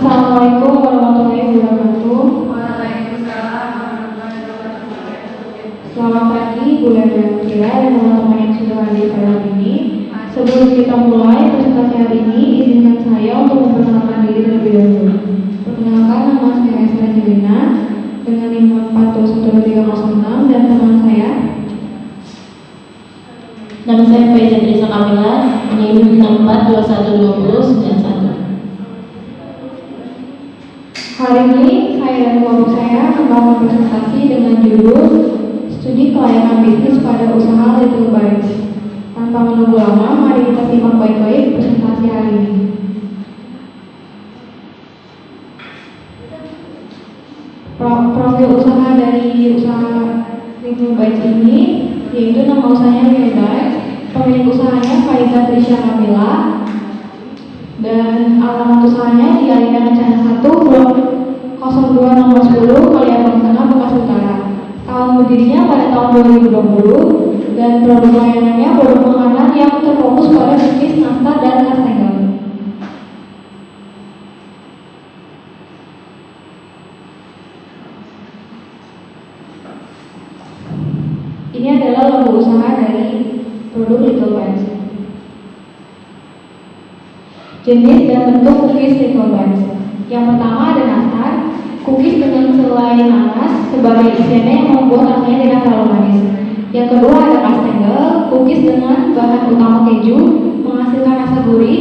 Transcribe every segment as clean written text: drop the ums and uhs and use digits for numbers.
Assalamualaikum warahmatullahi wabarakatuh. Waalaikumsalam warahmatullahi wabarakatuh. Selamat pagi Bu Lendra dan teman-teman yang sudah hadir pada hari ini. Sebelum kita mulai presentasi hari ini, izinkan saya untuk memperkenalkan diri terlebih dahulu. Perkenalkan, nama saya Esther Jelina dengan NIM 4212306 dan teman saya. Nama saya Faiza Trisa Kamila, NIM 64212091. Hari ini saya dan kelompok saya akan berpresentasi dengan judul Studi Kelayakan Bisnis pada Usaha Little Bites. Tanpa menunggu lama, mari kita simak baik-baik presentasi hari ini. Profil usaha dari usaha Little Bites ini yaitu nama usahanya Little Bites, pemilik usahanya Faiza Trisha Kamila, dan alamat usahanya di Aliran Kencana 1 Blok 02 nomor 10 Kaliabang Tengah, Bekasi Utara. Tahun berdirinya pada tahun 2020 dan produk layanannya produk makanan yang terfokus pada cookies, nastar, dan kastengel. Ini adalah logo usaha dari produk Little Bites. Jenis dan bentuk cookies Little Bites. Yang pertama ada nastar, cookies dengan selai nanas sebagai isiannya yang membuat rasanya tidak terlalu manis. Yang kedua ada kastengel, cookies dengan bahan utama keju menghasilkan rasa gurih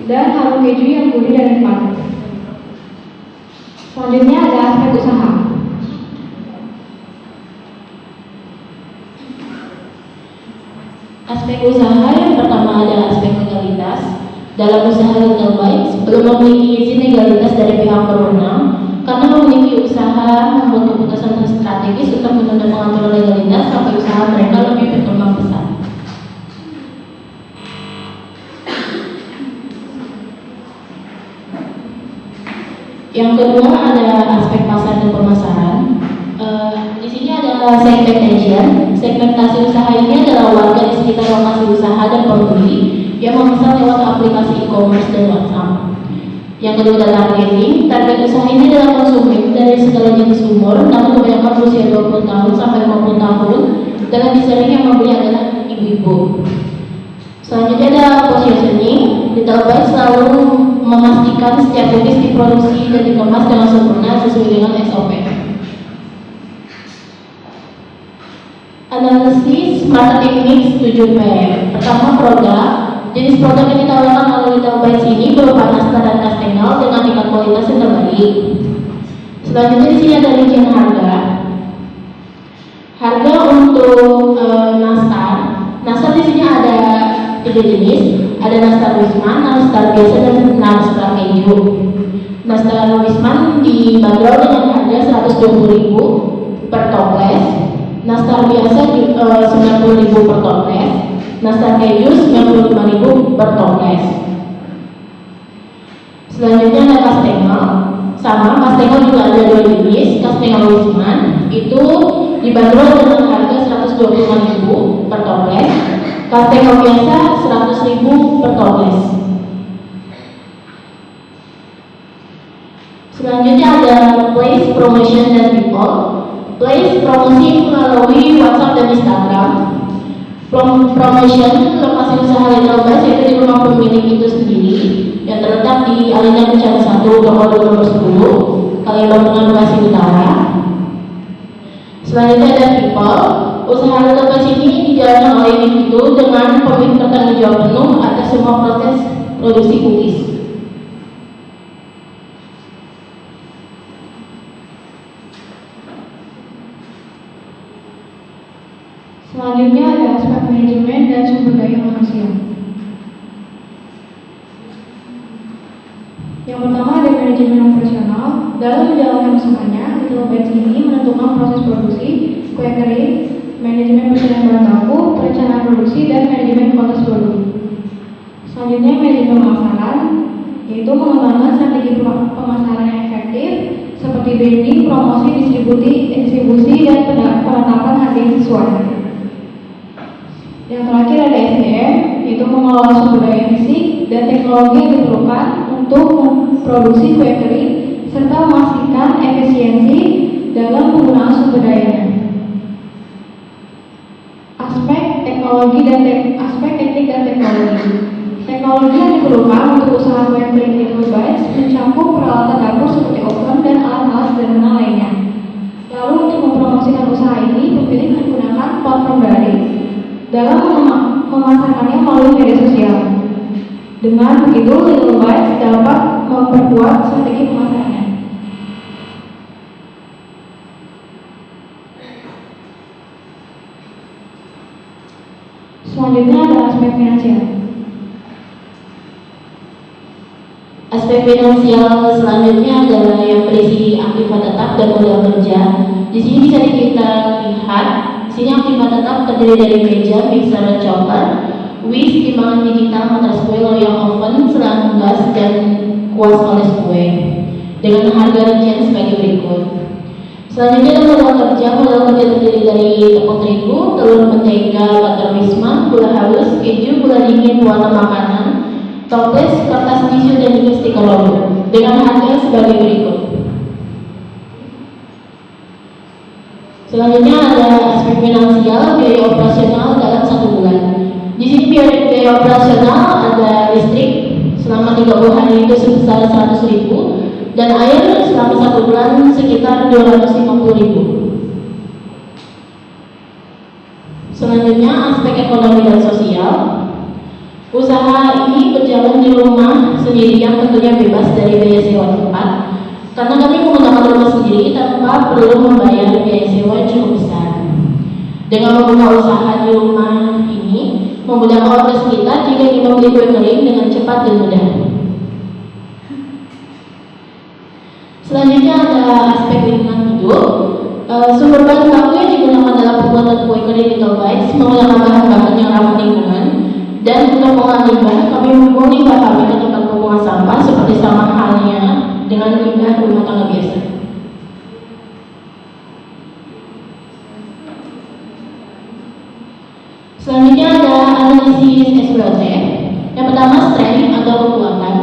dan harum keju yang gurih dan nikmat. Selanjutnya ada aspek usaha. Aspek usaha yang pertama adalah aspek legalitas. Dalam usaha Little Bites belum memiliki izin legalitas dari pihak berwenang karena memiliki usaha membuat keputusan strategis untuk menunda pengaturan legalitas sampai usaha mereka lebih berkembang besar. Yang kedua ada aspek pasar dan pemasaran. Di sini ada segmentation. Segmentasi usaha ini adalah warga di sekitar lokasi usaha dan pembeli yang memesan lewat aplikasi e-commerce dan WhatsApp. Yang kedua adalah targeting. Target usaha ini adalah konsumen dari segala jenis umur, namun kebanyakan berusia 20 tahun sampai 50 tahun, dan lebih sering yang membeli adalah ibu-ibu. Selanjutnya ada positioning. Little Bites selalu memastikan setiap cookies diproduksi dan dikemas dengan sempurna sesuai dengan SOP. Analisis marketing mix 7P. Pertama, produk. Jenis produk yang ditawarkan oleh Little Bites ini berupa nastar dan kastengel dengan tingkat kualitas yang terbaik. Selanjutnya di sini ada rincian harga. Harga untuk nastar. Nastar di sini ada 3 jenis. Ada nastar Wisman, nastar biasa, dan nastar keju. Nastar Wisman dibanderol dengan harga 120.000 per toples. Nastar biasa 90.000 per toples. Nastar keju 95.000 per toples. Selanjutnya ada kastengel. Sama, kastengel juga ada 2 jenis. Kastengel Wisman itu dibanderol dengan harga 125.000 per toples. Kastengel biasa 100.000 per toples. Selanjutnya ada place, promotion, dan people. Place promosi melalui WhatsApp dan Instagram. Promotion lokasi usaha Little Bites yaitu di rumah pemilik itu sendiri yang terletak di Aliran Kencana 1 Blok 02 nomor 10 Kaliabang Tengah, Bekasi Utara. Selanjutnya ada people. Usaha Little Bites ini dijalankan oleh individu dengan pemilik bertanggung jawab penuh atas semua proses produksi cookies. Selanjutnya ada aspek manajemen dan sumber daya manusia. Yang pertama ada manajemen operasional. Dalam menjalankan usahanya, Little Bites ini menentukan proses produksi, kue kering, manajemen persediaan bahan baku, perencanaan produksi, dan manajemen kualitas produk. Selanjutnya manajemen pemasaran, yaitu mengembangkan strategi pemasaran yang efektif seperti branding, promosi, distribusi, dan penetapan harga yang sesuai. Yang terakhir ada SDM, yaitu mengelola sumber daya fisik dan teknologi yang diperlukan untuk produksi kue kering serta memastikan efisiensi dalam penggunaan sumber dayanya. Aspek teknik dan teknologi. Teknologi yang diperlukan untuk usaha kue kering Little Bites mencakup peralatan dapur seperti oven dan alat-alat sederhana lainnya. Lalu untuk mempromosikan usaha ini, pemilik menggunakan platform daring dalam memasarkannya melalui media sosial. Dengan begitu, Little Bites dapat memperkuat strategi pemasarannya. Selanjutnya adalah aspek finansial. Aspek finansial selanjutnya adalah yang berisi aktiva tetap dan modal kerja. Di sini bisa kita lihat, di sini aktiva tetap terdiri dari meja, mixer dan chopper, whisk, timbangan digital, matras kue, loyang oven, selang gas, dan kuas oles kue dengan harga rincian sebagai berikut. Selanjutnya modal kerja. Modal kerja terdiri dari tepung terigu, telur, mentega, butter wisma, gula halus, keju, gula dingin, pewarna makanan, toples, kertas tisu, dan juga stiker logo dengan harga sebagai berikut. Selanjutnya ada aspek finansial, biaya operasional dalam 1 bulan. Di sini biaya operasional ada listrik selama 30 hari itu sebesar 100.000 dan air selama 1 bulan sekitar 250.000. Selanjutnya aspek ekonomi dan sosial. Usaha ini berjalan di rumah sendiri yang tentunya bebas dari biaya sewa tempat, karena kami menggunakan rumah sendiri tanpa perlu membayar biaya sewa yang cukup besar. Dengan membuka usaha di rumah ini, memudahkan warga sekitar jika ingin membeli kue kering dengan cepat dan mudah. Selanjutnya ada aspek lingkungan hidup. Sumber bahan baku yang digunakan dalam pembuatan kue kering Little Bites menggunakan bahan-bahan yang ramah lingkungan. Dan untuk mengolah limbah, kami membuang limbah kami ke tempat pembuangan sampah seperti sama halnya dengan limbah rumah tangga biasa. Selanjutnya ada analisis SWOT. Yang pertama, strength atau kekuatan.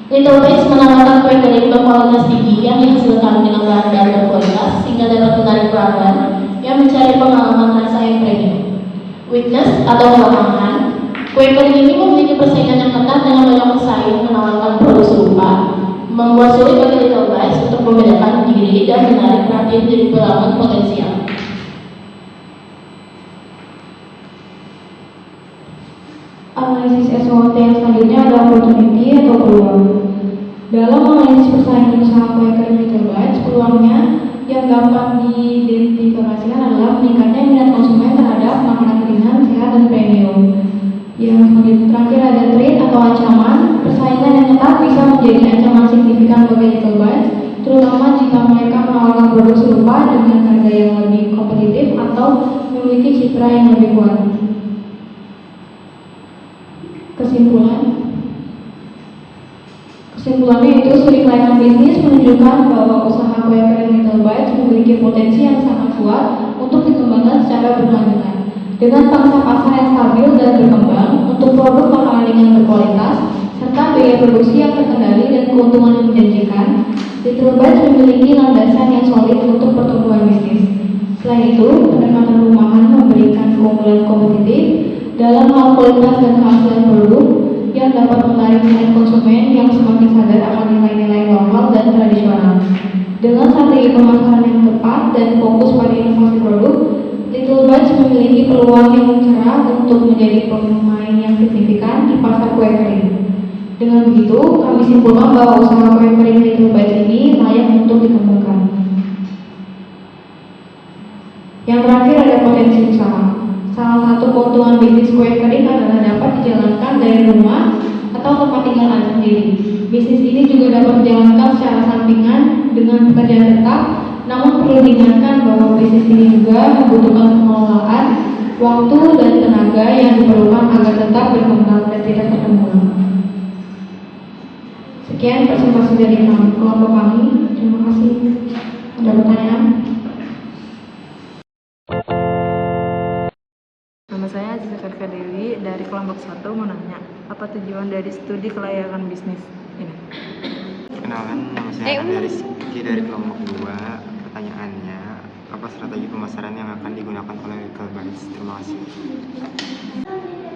Little Bites menawarkan kue kering berkualitas tinggi yang dihasilkan dengan bahan-bahan berkualitas sehingga dapat menarik pelanggan yang mencari pengalaman rasa yang premium. Weakness atau kelemahan. Kue kering ini memiliki persaingan yang ketat dengan banyak pesaing menawarkan produk serupa, membuat sulit bagi Little Bites untuk membedakan diri dan menarik perhatian dari pelanggan potensial. Analisis SWOT yang selanjutnya adalah opportunity atau peluang. Dalam analisis persaingan usaha kue kering Little Bites, peluangnya yang dapat diidentifikasikan adalah meningkatnya minat konsumen terhadap makanan ringan, sehat, dan premium. Yang selanjutnya terakhir ada threat atau ancaman. Persaingan yang ketat bisa menjadi ancaman signifikan bagi Little Bites, terutama jika mereka menawarkan produk serupa dengan harga yang lebih kompetitif atau memiliki citra yang lebih kuat. Kesimpulannya itu studi pelayanan bisnis menunjukkan bahwa usaha kue kering Little Bites memiliki potensi yang sangat kuat untuk dikembangkan secara berkelanjutan. Dengan pangsa pasar yang stabil dan berkembang untuk produk makanan ringan berkualitas serta biaya produksi yang terkendali dan keuntungan yang menjanjikan, Little Bites memiliki landasan yang solid untuk pertumbuhan bisnis. Selain itu, pendekatan rumahan memberikan keunggulan kompetitif dalam hal kualitas dan keaslian produk yang dapat menarik minat konsumen yang semakin sadar akan nilai-nilai lokal dan tradisional. Dengan strategi pemasaran yang tepat dan fokus pada inovasi produk, Little Bites memiliki peluang yang cerah untuk menjadi pemain yang signifikan di pasar kue kering. Dengan begitu, kami simpulkan bahwa usaha kue kering Little Bites ini layak untuk dikembangkan. Yang terakhir ada potensi usaha. Salah satu keuntungan bisnis kue kering adalah dapat dijalankan dari rumah atau tempat tinggal Anda sendiri. Bisnis ini juga dapat dijalankan secara sampingan dengan pekerjaan tetap, namun perlu diingatkan bahwa bisnis ini juga membutuhkan pengelolaan waktu dan tenaga yang diperlukan agar tetap berkembang dan tidak terkendala. Sekian presentasi dari kelompok kami. Terima kasih. Ada pertanyaan? Nama saya Aziza Zakaria Dewi dari kelompok 1 mau nanya, apa tujuan dari studi kelayakan bisnis ini? Kenalkan, nama saya Andi Rizky dari kelompok 2. Pertanyaannya, apa strategi pemasaran yang akan digunakan oleh Little Bites? Terima kasih.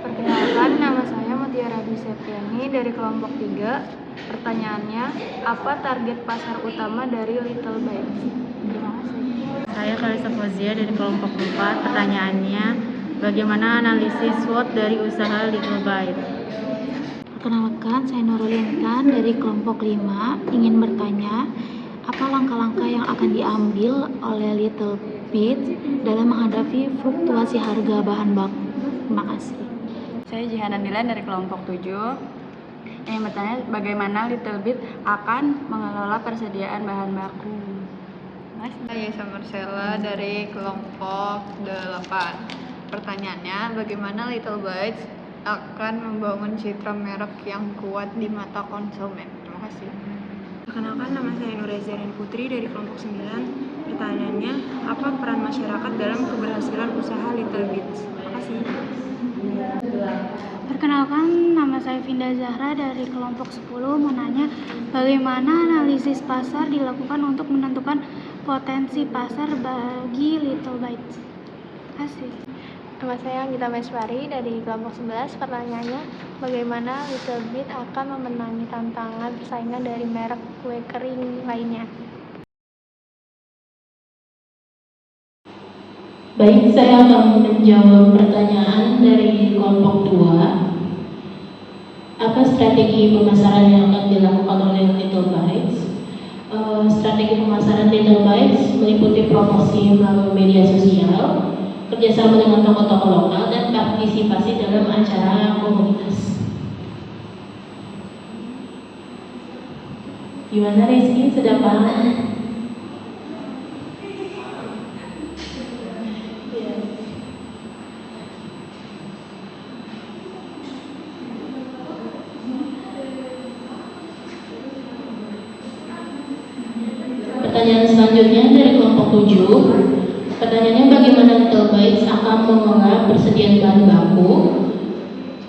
Perkenalkan, nama saya Mutiara Septiani dari kelompok 3. Pertanyaannya, apa target pasar utama dari Little Bites? Terima kasih. Saya Kalisa Fauzia dari kelompok 4. Pertanyaannya, bagaimana analisis SWOT dari usaha Little Bites? Perkenalkan, saya Nurul Intan dari kelompok 5 ingin bertanya, apa langkah-langkah yang akan diambil oleh Little Bites dalam menghadapi fluktuasi harga bahan baku? Terima kasih. Saya Jihanan Dilan dari kelompok 7. Yang bertanya bagaimana Little Bit akan mengelola persediaan bahan baku. Saya Marcella dari kelompok 8. Pertanyaannya, bagaimana Little Bites akan membangun citra merek yang kuat di mata konsumen? Terima kasih. Perkenalkan, nama saya Nureza dan Putri dari kelompok 9. Pertanyaannya, apa peran masyarakat dalam keberhasilan usaha Little Bites? Terima kasih. Perkenalkan, nama saya Vinda Zahra dari kelompok 10 menanya bagaimana analisis pasar dilakukan untuk menentukan potensi pasar bagi Little Bites. Terima kasih. Nama saya Gita Meswari dari kelompok 11. Pertanyaannya, bagaimana Little Bit akan memenangi tantangan persaingan dari merek kue kering lainnya? Baik, saya akan menjawab pertanyaan dari kelompok 2. Apa strategi pemasaran yang akan dilakukan oleh Little Bites? Strategi pemasaran Little Bites meliputi promosi melalui media sosial, kerjasama dengan toko-toko lokal, dan partisipasi dalam acara komunitas. Gimana Rizky, sudah paham? Pertanyaan selanjutnya dari kelompok 7. Pertanyaannya, bagaimana Little Bites akan mengolah persediaan bahan baku?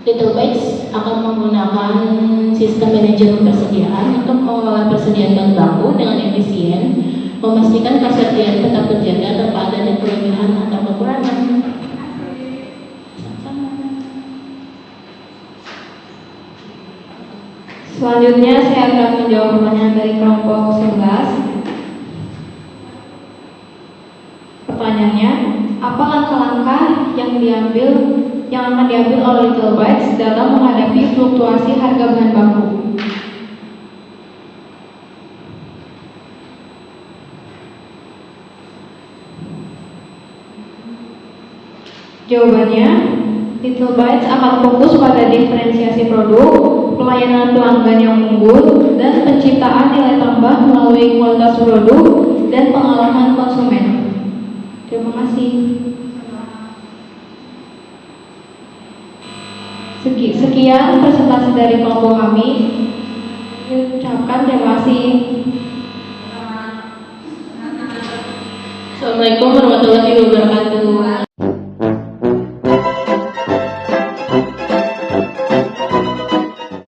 Little Bites akan menggunakan sistem manajemen persediaan untuk mengolah persediaan bahan baku dengan efisien, memastikan persediaan tetap terjaga tanpa adanya kelebihan atau kekurangan. Selanjutnya saya akan menjawab pertanyaan dari kelompok 11. Pertanyaannya, apa langkah-langkah yang akan diambil oleh Little Bites dalam menghadapi fluktuasi harga bahan baku? Jawabannya, Little Bites akan fokus pada diferensiasi produk, pelayanan pelanggan yang unggul, dan penciptaan nilai tambah melalui kualitas produk dan pengalaman konsumen. Terima kasih. Sekian presentasi dari kelompok